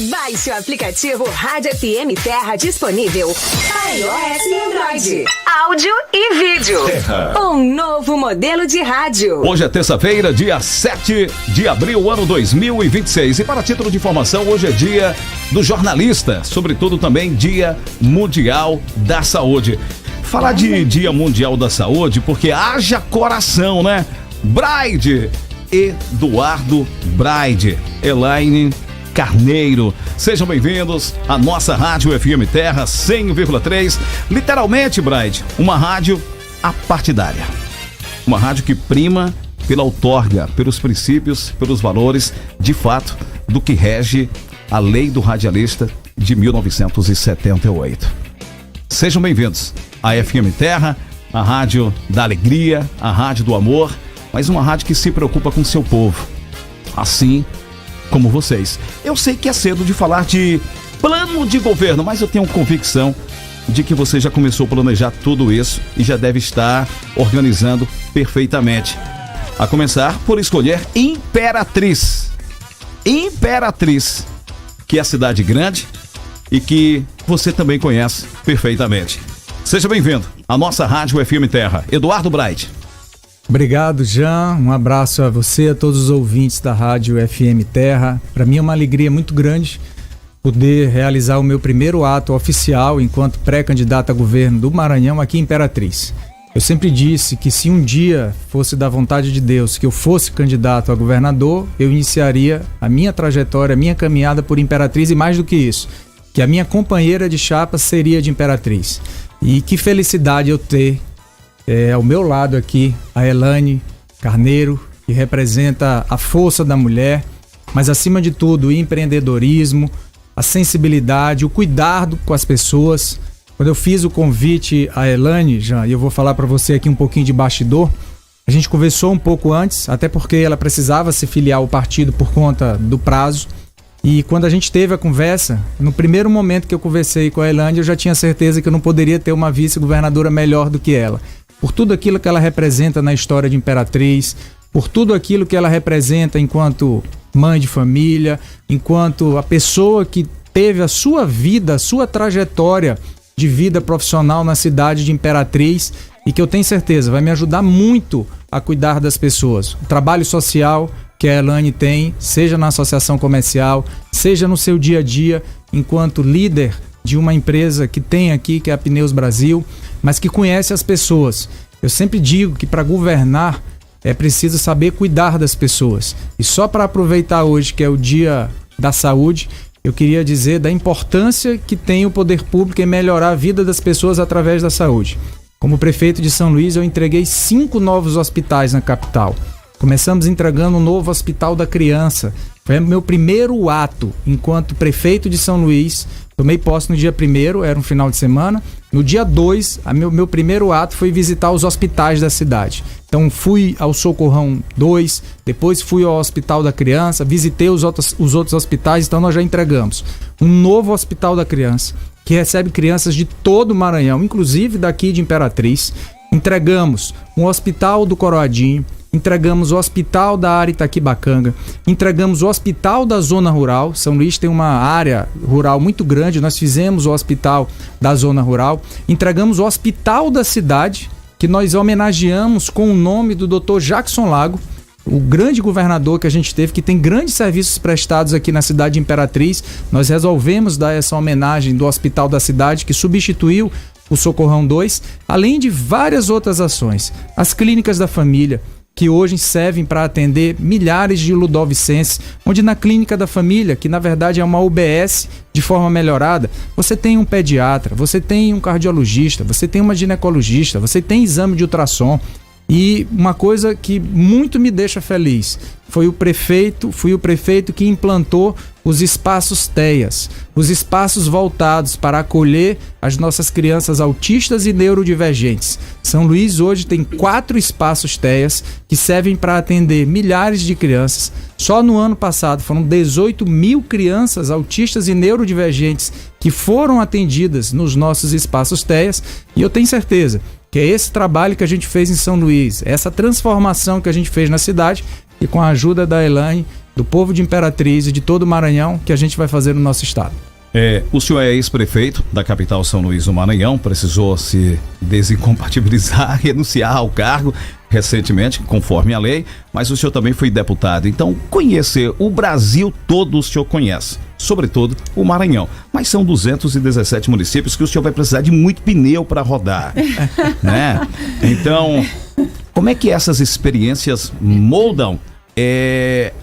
Baixe o aplicativo Rádio FM Terra disponível para iOS e Android. Áudio e vídeo. Um novo modelo de rádio. Hoje é terça-feira, dia 7 de abril, ano 2026. E para título de informação, hoje é dia do jornalista, sobretudo também dia mundial da saúde. Falar de dia mundial da saúde porque haja coração, né? Braide, Eduardo Braide, Elaine Carneiro, sejam bem-vindos à nossa Rádio FM Terra 100,3. Literalmente, Braide, uma rádio apartidária. Uma rádio que prima pela outorga, pelos princípios, pelos valores, de fato, do que rege a Lei do Radialista de 1978. Sejam bem-vindos à FM Terra, a rádio da alegria, a rádio do amor, mas uma rádio que se preocupa com seu povo, assim como vocês. Eu sei que é cedo de falar de plano de governo, mas eu tenho convicção de que você já começou a planejar tudo isso e já deve estar organizando perfeitamente. A começar por escolher Imperatriz. Imperatriz, que é a cidade grande e que você também conhece perfeitamente. Seja bem-vindo à nossa Rádio FM Terra. Eduardo Braide. Obrigado, Jean. Um abraço a você, a todos os ouvintes da Rádio FM Terra. Para mim é uma alegria muito grande poder realizar o meu primeiro ato oficial enquanto pré-candidato a governo do Maranhão aqui em Imperatriz. Eu sempre disse que se um dia fosse da vontade de Deus que eu fosse candidato a governador, eu iniciaria a minha trajetória, a minha caminhada por Imperatriz e mais do que isso, que a minha companheira de chapa seria de Imperatriz. E que felicidade eu ter ao meu lado aqui a Elaine Carneiro, que representa a força da mulher, mas acima de tudo o empreendedorismo, a sensibilidade, o cuidado com as pessoas. Quando eu fiz o convite a Elaine, já, e eu vou falar para você aqui um pouquinho de bastidor, a gente conversou um pouco antes, até porque ela precisava se filiar ao partido por conta do prazo. E quando a gente teve a conversa, no primeiro momento que eu conversei com a Elaine, eu já tinha certeza que eu não poderia ter uma vice-governadora melhor do que ela. Por tudo aquilo que ela representa na história de Imperatriz, por tudo aquilo que ela representa enquanto mãe de família, enquanto a pessoa que teve a sua vida, a sua trajetória de vida profissional na cidade de Imperatriz e que eu tenho certeza vai me ajudar muito a cuidar das pessoas. O trabalho social que a Elaine tem, seja na associação comercial, seja no seu dia a dia, enquanto líder de uma empresa que tem aqui, que é a Pneus Brasil, mas que conhece as pessoas. Eu sempre digo que para governar é preciso saber cuidar das pessoas. E só para aproveitar hoje, que é o Dia da Saúde, eu queria dizer da importância que tem o poder público em melhorar a vida das pessoas através da saúde. Como prefeito de São Luís, eu entreguei 5 novos hospitais na capital. Começamos entregando um novo Hospital da Criança. Foi o meu primeiro ato enquanto prefeito de São Luís. Tomei posse no dia 1º, era um final de semana. No dia 2, meu primeiro ato foi visitar os hospitais da cidade. Então fui ao Socorrão 2, depois fui ao Hospital da Criança, visitei os outros hospitais, então nós já entregamos um novo Hospital da Criança, que recebe crianças de todo o Maranhão, inclusive daqui de Imperatriz. Entregamos um Hospital do Coroadinho, entregamos o Hospital da área Itaquibacanga, entregamos o Hospital da Zona Rural. São Luís tem uma área rural muito grande, nós fizemos o Hospital da Zona Rural, entregamos o Hospital da Cidade, que nós homenageamos com o nome do Dr. Jackson Lago, o grande governador que a gente teve, que tem grandes serviços prestados aqui na cidade de Imperatriz. Nós resolvemos dar essa homenagem do Hospital da Cidade, que substituiu o Socorrão 2, além de várias outras ações. As clínicas da família, que hoje servem para atender milhares de ludovicenses, onde na clínica da família, que na verdade é uma UBS de forma melhorada, você tem um pediatra, você tem um cardiologista, você tem uma ginecologista, você tem exame de ultrassom. E uma coisa que muito me deixa feliz, fui o prefeito que implantou os espaços TEAs, os espaços voltados para acolher as nossas crianças autistas e neurodivergentes. São Luís hoje tem 4 espaços TEAs que servem para atender milhares de crianças. Só no ano passado foram 18 mil crianças autistas e neurodivergentes que foram atendidas nos nossos espaços TEAs, e eu tenho certeza que é esse trabalho que a gente fez em São Luís, essa transformação que a gente fez na cidade, e com a ajuda da Elaine, do povo de Imperatriz e de todo o Maranhão que a gente vai fazer no nosso estado. O senhor é ex-prefeito da capital São Luís do Maranhão, precisou se desincompatibilizar, renunciar ao cargo recentemente, conforme a lei, mas o senhor também foi deputado. Então, conhecer o Brasil todo o senhor conhece, sobretudo o Maranhão. Mas são 217 municípios que o senhor vai precisar de muito pneu para rodar, né? Então, como é que essas experiências moldam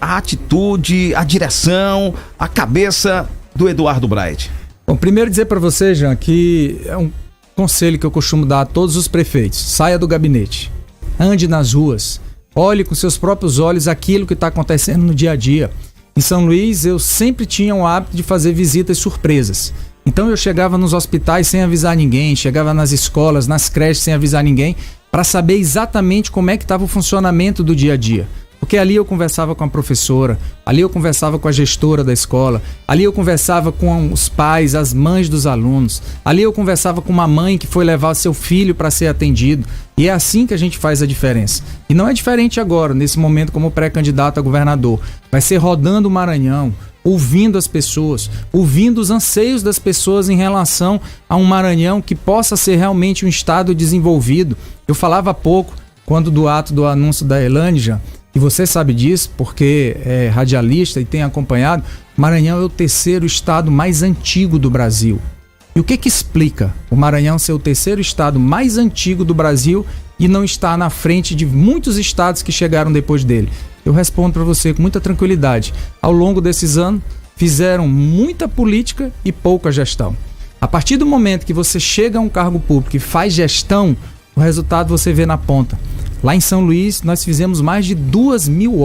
a atitude, a direção, a cabeça do Eduardo Braide? Bom, primeiro dizer para você, Jean, que é um conselho que eu costumo dar a todos os prefeitos: saia do gabinete, ande nas ruas, olhe com seus próprios olhos aquilo que está acontecendo no dia a dia. Em São Luís, eu sempre tinha o hábito de fazer visitas surpresas. Então eu chegava nos hospitais sem avisar ninguém, chegava nas escolas, nas creches sem avisar ninguém, para saber exatamente como é que estava o funcionamento do dia a dia. Porque ali eu conversava com a professora, ali eu conversava com a gestora da escola, ali eu conversava com os pais, as mães dos alunos, ali eu conversava com uma mãe que foi levar seu filho para ser atendido. E é assim que a gente faz a diferença. E não é diferente agora, nesse momento como pré-candidato a governador. Vai ser rodando o Maranhão, ouvindo as pessoas, ouvindo os anseios das pessoas em relação a um Maranhão que possa ser realmente um estado desenvolvido. Eu falava há pouco, quando do ato do anúncio da Elândia, e você sabe disso porque é radialista e tem acompanhado, Maranhão é o terceiro estado mais antigo do Brasil. E o que explica o Maranhão ser o terceiro estado mais antigo do Brasil e não estar na frente de muitos estados que chegaram depois dele? Eu respondo para você com muita tranquilidade. Ao longo desses anos, fizeram muita política e pouca gestão. A partir do momento que você chega a um cargo público e faz gestão, o resultado você vê na ponta. Lá em São Luís, nós fizemos mais de 2.000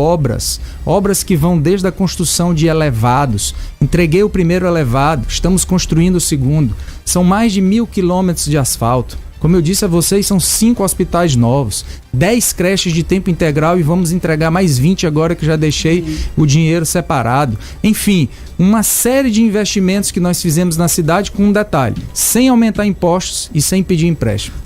obras que vão desde a construção de elevados. Entreguei o primeiro elevado, estamos construindo o segundo. São mais de 1.000 quilômetros de asfalto. Como eu disse a vocês, são 5 hospitais novos, 10 creches de tempo integral e vamos entregar mais 20 agora que já deixei o dinheiro separado. Enfim, uma série de investimentos que nós fizemos na cidade com um detalhe: sem aumentar impostos e sem pedir empréstimo.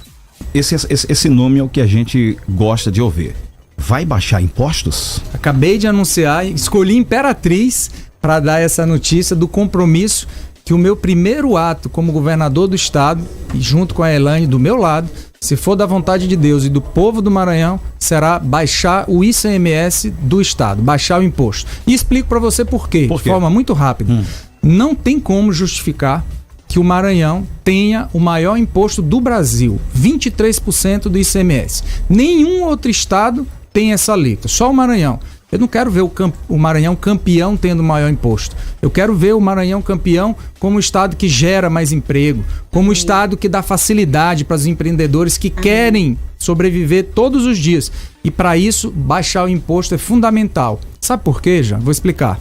Esse nome é o que a gente gosta de ouvir. Vai baixar impostos? Acabei de anunciar, escolhi Imperatriz para dar essa notícia do compromisso que o meu primeiro ato como governador do estado, e junto com a Elane do meu lado, se for da vontade de Deus e do povo do Maranhão, será baixar o ICMS do estado, baixar o imposto. E explico para você por quê, de forma muito rápida. Não tem como justificar que o Maranhão tenha o maior imposto do Brasil, 23% do ICMS. Nenhum outro estado tem essa alíquota, só o Maranhão. Eu não quero ver o Maranhão campeão tendo o maior imposto. Eu quero ver o Maranhão campeão como o estado que gera mais emprego, como o estado que dá facilidade para os empreendedores que querem sobreviver todos os dias. E para isso, baixar o imposto é fundamental. Sabe por quê, Jean? Vou explicar.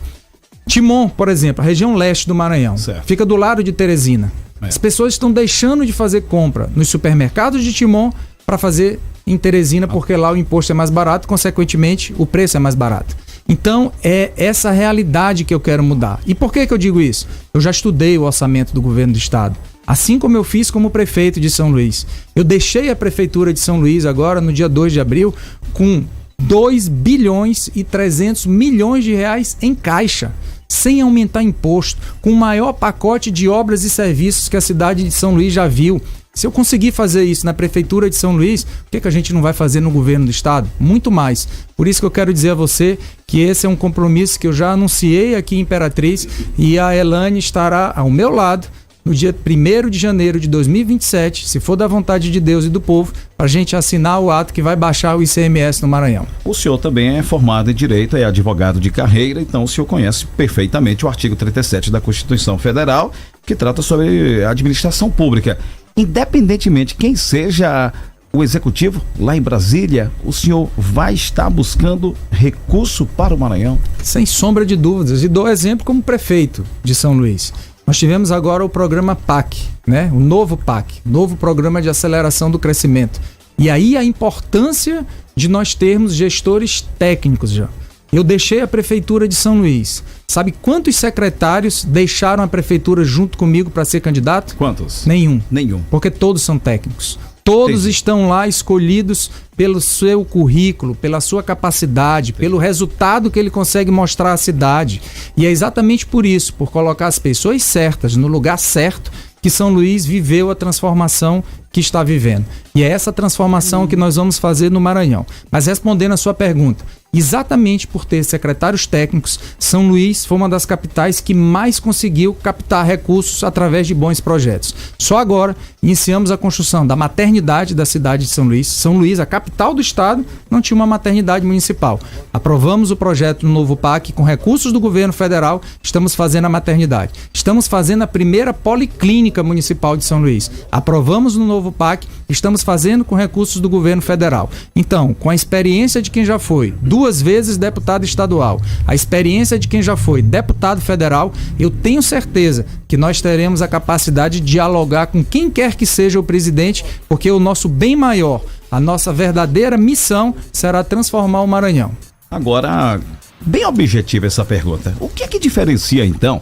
Timon, por exemplo, a região leste do Maranhão, fica do lado de Teresina. As pessoas estão deixando de fazer compra nos supermercados de Timon para fazer em Teresina, porque lá o imposto é mais barato, consequentemente o preço é mais barato. Então é essa realidade que eu quero mudar. E por que eu digo isso? Eu já estudei o orçamento do governo do estado, assim como eu fiz como prefeito de São Luís. Eu deixei a prefeitura de São Luís agora no dia 2 de abril com 2 bilhões e 300 milhões de reais em caixa, sem aumentar imposto, com o maior pacote de obras e serviços que a cidade de São Luís já viu. Se eu conseguir fazer isso na prefeitura de São Luís, o que a gente não vai fazer no governo do estado? Muito mais. Por isso que eu quero dizer a você que esse é um compromisso que eu já anunciei aqui em Imperatriz e a Elane estará ao meu lado no dia 1º de janeiro de 2027, se for da vontade de Deus e do povo, para a gente assinar o ato que vai baixar o ICMS no Maranhão. O senhor também é formado em Direito, é advogado de carreira, então o senhor conhece perfeitamente o artigo 37 da Constituição Federal, que trata sobre a administração pública. Independentemente quem seja o executivo lá em Brasília, o senhor vai estar buscando recurso para o Maranhão? Sem sombra de dúvidas, e dou exemplo como prefeito de São Luís. Nós tivemos agora o programa PAC, né? O novo PAC, novo Programa de Aceleração do Crescimento. E aí a importância de nós termos gestores técnicos já. Eu deixei a prefeitura de São Luís. Sabe quantos secretários deixaram a prefeitura junto comigo para ser candidato? Quantos? Nenhum. Nenhum. Porque todos são técnicos. Todos estão lá escolhidos pelo seu currículo, pela sua capacidade, pelo resultado que ele consegue mostrar à cidade. E é exatamente por isso, por colocar as pessoas certas no lugar certo, que São Luís viveu a transformação que está vivendo. E é essa transformação que nós vamos fazer no Maranhão. Mas respondendo a sua pergunta, exatamente por ter secretários técnicos, São Luís foi uma das capitais que mais conseguiu captar recursos através de bons projetos. Só agora iniciamos a construção da maternidade da cidade de São Luís. São Luís, a capital do estado, não tinha uma maternidade municipal. Aprovamos o projeto no novo PAC com recursos do governo federal, estamos fazendo a maternidade. Estamos fazendo a primeira policlínica municipal de São Luís. Aprovamos no novo PAC, estamos fazendo com recursos do governo federal. Então, com a experiência de quem já foi 2 vezes deputado estadual, a experiência de quem já foi deputado federal, eu tenho certeza que nós teremos a capacidade de dialogar com quem quer que seja o presidente, porque o nosso bem maior, a nossa verdadeira missão será transformar o Maranhão. Agora, bem objetiva essa pergunta. O que é que diferencia, então,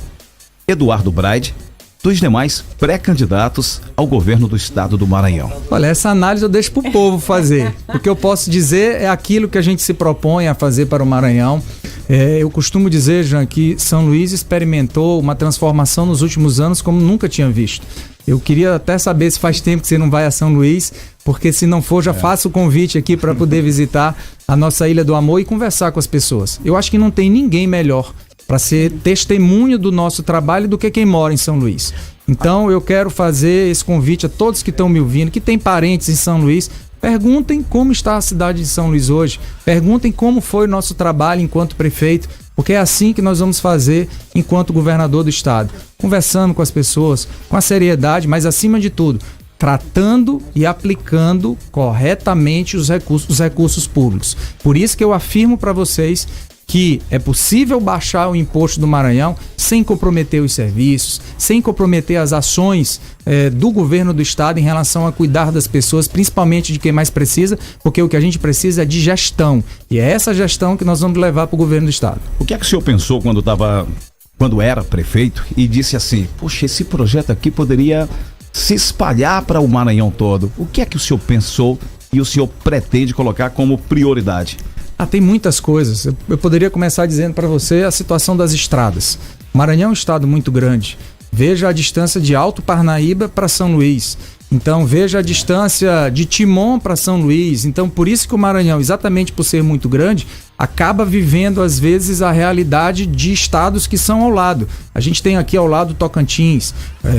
Eduardo Braide dos demais pré-candidatos ao governo do estado do Maranhão? Olha, essa análise eu deixo para o povo fazer. O que eu posso dizer é aquilo que a gente se propõe a fazer para o Maranhão. Eu costumo dizer, Jean, que São Luís experimentou uma transformação nos últimos anos como nunca tinha visto. Eu queria até saber se faz tempo que você não vai a São Luís, porque se não for, já faço o convite aqui para poder visitar a nossa Ilha do Amor e conversar com as pessoas. Eu acho que não tem ninguém melhor para ser testemunho do nosso trabalho do que quem mora em São Luís. Então eu quero fazer esse convite a todos que estão me ouvindo, que têm parentes em São Luís. Perguntem como está a cidade de São Luís hoje, perguntem como foi o nosso trabalho enquanto prefeito, porque é assim que nós vamos fazer enquanto governador do estado, conversando com as pessoas, com a seriedade, mas acima de tudo, tratando e aplicando corretamente os recursos públicos. Por isso que eu afirmo para vocês que é possível baixar o imposto do Maranhão sem comprometer os serviços, sem comprometer as ações do governo do estado em relação a cuidar das pessoas, principalmente de quem mais precisa, porque o que a gente precisa é de gestão. E é essa gestão que nós vamos levar para o governo do estado. O que é que o senhor pensou quando era prefeito e disse assim, poxa, esse projeto aqui poderia se espalhar para o Maranhão todo? O que é que o senhor pensou e o senhor pretende colocar como prioridade? Tem muitas coisas. Eu poderia começar dizendo para você a situação das estradas. O Maranhão é um estado muito grande. Veja a distância de Alto Parnaíba para São Luís. Então veja a distância de Timon para São Luís. Então por isso que o Maranhão, exatamente por ser muito grande, acaba vivendo às vezes a realidade de estados que são ao lado. A gente tem aqui ao lado Tocantins,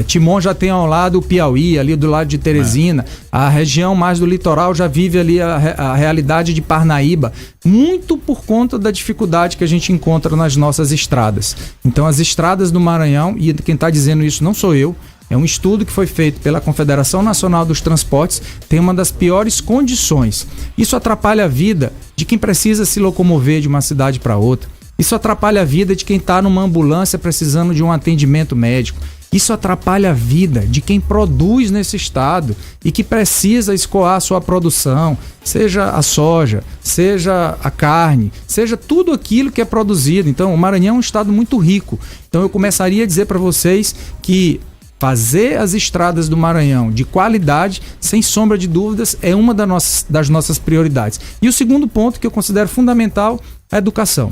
Timon já tem ao lado o Piauí, ali do lado de Teresina, a região mais do litoral já vive ali a realidade de Parnaíba, muito por conta da dificuldade que a gente encontra nas nossas estradas. Então as estradas do Maranhão, e quem está dizendo isso não sou eu, é um estudo que foi feito pela Confederação Nacional dos Transportes, tem uma das piores condições. Isso atrapalha a vida de quem precisa se locomover de uma cidade para outra. Isso atrapalha a vida de quem está numa ambulância precisando de um atendimento médico. Isso atrapalha a vida de quem produz nesse estado e que precisa escoar a sua produção, seja a soja, seja a carne, seja tudo aquilo que é produzido. Então, o Maranhão é um estado muito rico. Então, eu começaria a dizer para vocês que fazer as estradas do Maranhão de qualidade, sem sombra de dúvidas, é uma das nossas prioridades. E o segundo ponto que eu considero fundamental é a educação.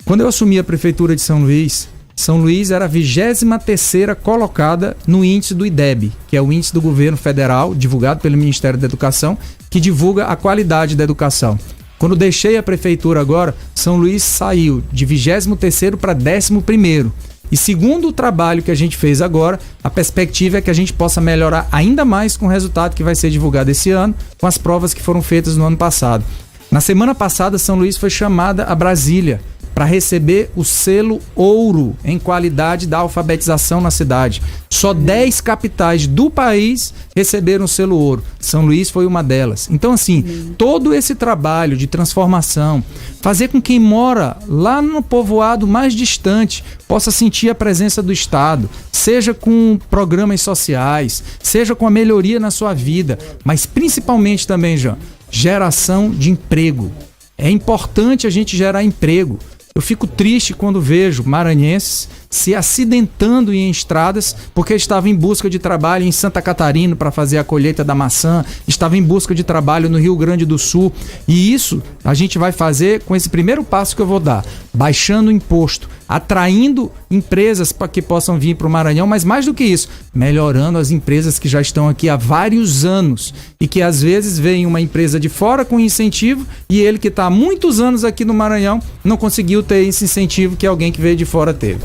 Quando eu assumi a prefeitura de São Luís era a 23ª colocada no índice do IDEB, que é o índice do governo federal, divulgado pelo Ministério da Educação, que divulga a qualidade da educação. Quando deixei a prefeitura agora, São Luís saiu de 23º para 11º. E segundo o trabalho que a gente fez agora, a perspectiva é que a gente possa melhorar ainda mais com o resultado que vai ser divulgado esse ano, com as provas que foram feitas no ano passado. Na semana passada, São Luís foi chamada a Brasília para receber o selo ouro em qualidade da alfabetização na cidade. Só 10 capitais do país receberam o selo ouro. São Luís foi uma delas. Então, assim, todo esse trabalho de transformação, fazer com quem mora lá no povoado mais distante possa sentir a presença do Estado, seja com programas sociais, seja com a melhoria na sua vida, mas principalmente também, Jean, geração de emprego. É importante a gente gerar emprego. Eu fico triste quando vejo maranhenses se acidentando em estradas porque estava em busca de trabalho em Santa Catarina para fazer a colheita da maçã, estava em busca de trabalho no Rio Grande do Sul. E isso a gente vai fazer com esse primeiro passo que eu vou dar, baixando o imposto, atraindo empresas para que possam vir para o Maranhão, mas mais do que isso, melhorando as empresas que já estão aqui há vários anos e que às vezes vem uma empresa de fora com incentivo e ele que está há muitos anos aqui no Maranhão não conseguiu ter esse incentivo que alguém que veio de fora teve.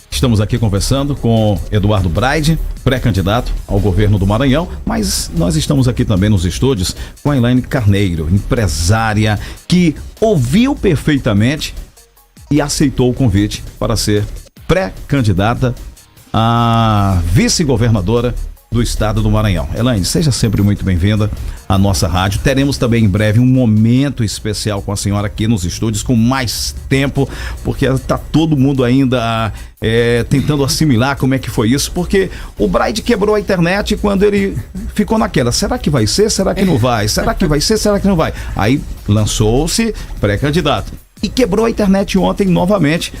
Estamos aqui conversando com Eduardo Braide, pré-candidato ao governo do Maranhão, mas nós estamos aqui também nos estúdios com a Elaine Carneiro, empresária que ouviu perfeitamente e aceitou o convite para ser pré-candidata a vice-governadora do estado do Maranhão. Elaine, seja sempre muito bem-vinda à nossa rádio. Teremos também em breve um momento especial com a senhora aqui nos estúdios, com mais tempo, porque está todo mundo ainda tentando assimilar como é que foi isso, porque o Braide quebrou a internet quando ele ficou naquela, será que vai ser? Será que não vai? Será que vai ser? Será que não vai? Aí lançou-se pré-candidato e quebrou a internet ontem novamente.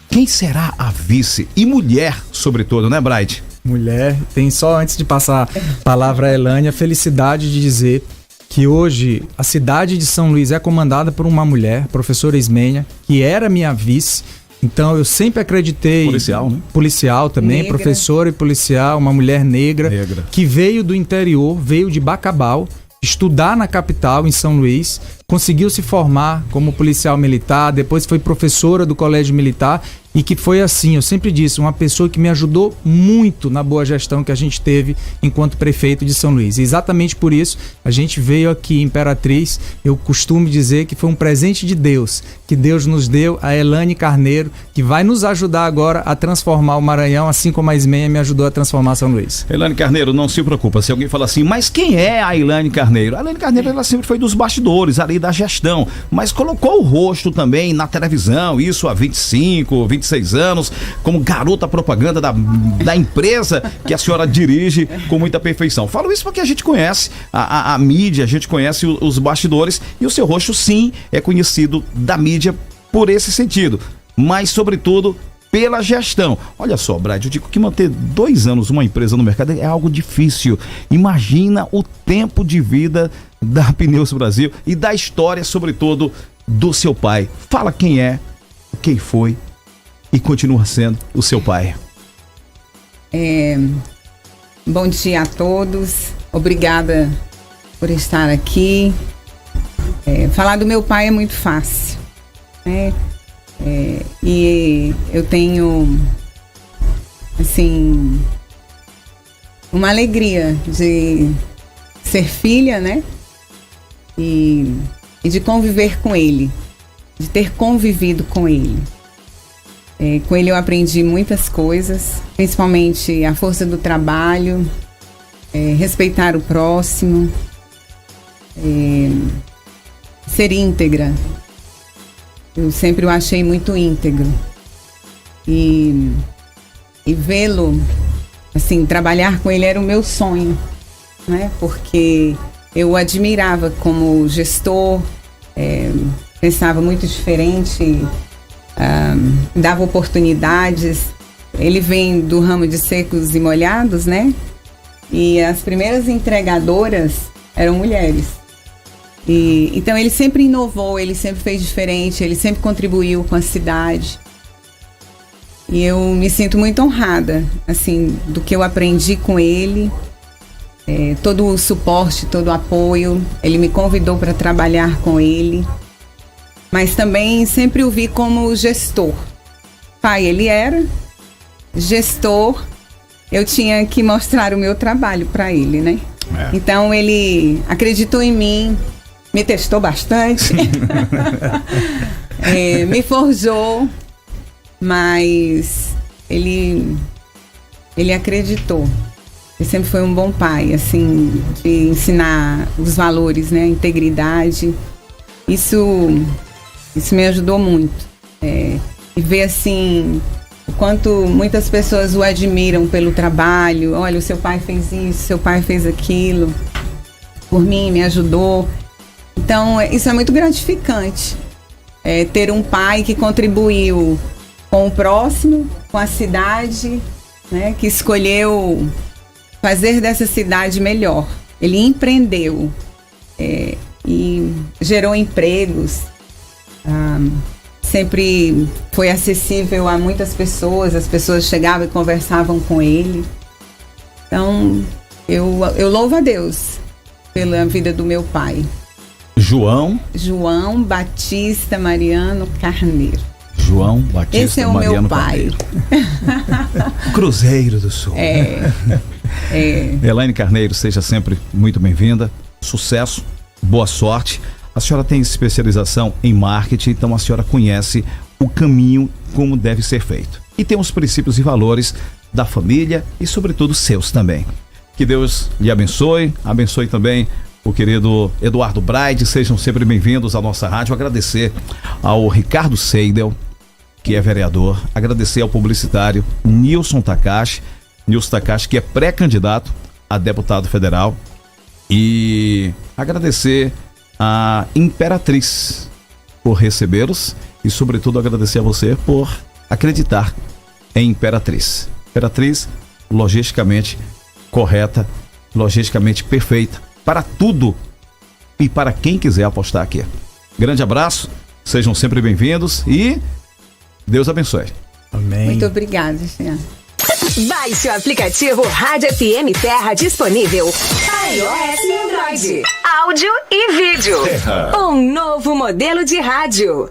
Quem será a vice? E mulher, sobretudo, né, Braide? Mulher, tem só antes de passar a palavra a Elaine, a felicidade de dizer que hoje a cidade de São Luís é comandada por uma mulher, professora Ismênia, que era minha vice. Então eu sempre acreditei... Policial, né? Policial também, negra. Professora e policial, uma mulher negra, que veio do interior, veio de Bacabal, estudar na capital, em São Luís, conseguiu se formar como policial militar, depois foi professora do Colégio Militar e que foi assim, eu sempre disse, uma pessoa que me ajudou muito na boa gestão que a gente teve enquanto prefeito de São Luís. E exatamente por isso a gente veio aqui em Imperatriz, eu costumo dizer que foi um presente de Deus, que Deus nos deu a Elaine Carneiro, que vai nos ajudar agora a transformar o Maranhão, assim como a Ismênia me ajudou a transformar São Luís. Elaine Carneiro, não se preocupa, se alguém fala assim, mas quem é a Elaine Carneiro? A Elaine Carneiro, ela sempre foi dos bastidores, ali da gestão, mas colocou o rosto também na televisão, isso há 25, 26 anos, como garota propaganda da empresa que a senhora dirige com muita perfeição. Falo isso porque a gente conhece a mídia, a gente conhece os bastidores e o seu rosto sim é conhecido da mídia por esse sentido, mas sobretudo pela gestão. Olha só, Brad, eu digo que manter 2 anos uma empresa no mercado é algo difícil. Imagina o tempo de vida da Pneus Brasil e da história, sobretudo, do seu pai. Fala quem é, quem foi e continua sendo o seu pai. Bom dia a todos. Obrigada por estar aqui. Falar do meu pai é muito fácil, né? E eu tenho, assim, uma alegria de ser filha, né? E de conviver com ele, de ter convivido com ele. Com ele eu aprendi muitas coisas, principalmente a força do trabalho, respeitar o próximo, ser íntegra. Eu sempre o achei muito íntegro. E vê-lo, assim, trabalhar com ele era o meu sonho, né? Porque eu o admirava como gestor, pensava muito diferente, dava oportunidades. Ele vem do ramo de secos e molhados, né? E as primeiras entregadoras eram mulheres. Então ele sempre inovou, ele sempre fez diferente, ele sempre contribuiu com a cidade. E eu me sinto muito honrada, assim, do que eu aprendi com ele, todo o suporte, todo o apoio. Ele me convidou para trabalhar com ele, mas também sempre o vi como gestor. Pai, ele era gestor, eu tinha que mostrar o meu trabalho para ele, né? Então ele acreditou em mim, me testou bastante, me forjou, mas ele acreditou. Ele sempre foi um bom pai, assim, de ensinar os valores, né? A integridade. Isso me ajudou muito. E ver, assim, o quanto muitas pessoas o admiram pelo trabalho. Olha, o seu pai fez isso, seu pai fez aquilo, por mim, me ajudou. Então, isso é muito gratificante, ter um pai que contribuiu com o próximo, com a cidade, né, que escolheu fazer dessa cidade melhor. Ele empreendeu e gerou empregos, sempre foi acessível a muitas pessoas, as pessoas chegavam e conversavam com ele. Então, eu louvo a Deus pela vida do meu pai. João Batista Mariano Carneiro. João Batista Esse é o Mariano meu pai. Cruzeiro do Sul. Elaine Carneiro, seja sempre muito bem-vinda. Sucesso, boa sorte. A senhora tem especialização em marketing, então a senhora conhece o caminho como deve ser feito. E tem os princípios e valores da família e, sobretudo, seus também. Que Deus lhe abençoe também o querido Eduardo Braide. Sejam sempre bem-vindos à nossa rádio. Agradecer ao Ricardo Seidel, que é vereador, agradecer ao publicitário Nilson Takashi, que é pré-candidato a deputado federal, e agradecer a Imperatriz por recebê-los e, sobretudo, agradecer a você por acreditar em Imperatriz. Imperatriz, logisticamente correta, logisticamente perfeita para tudo e para quem quiser apostar aqui. Grande abraço, sejam sempre bem-vindos e Deus abençoe. Amém. Muito obrigada, senhor. Baixe o aplicativo Rádio FM Terra disponível para iOS e Android. Áudio e vídeo. Um novo modelo de rádio.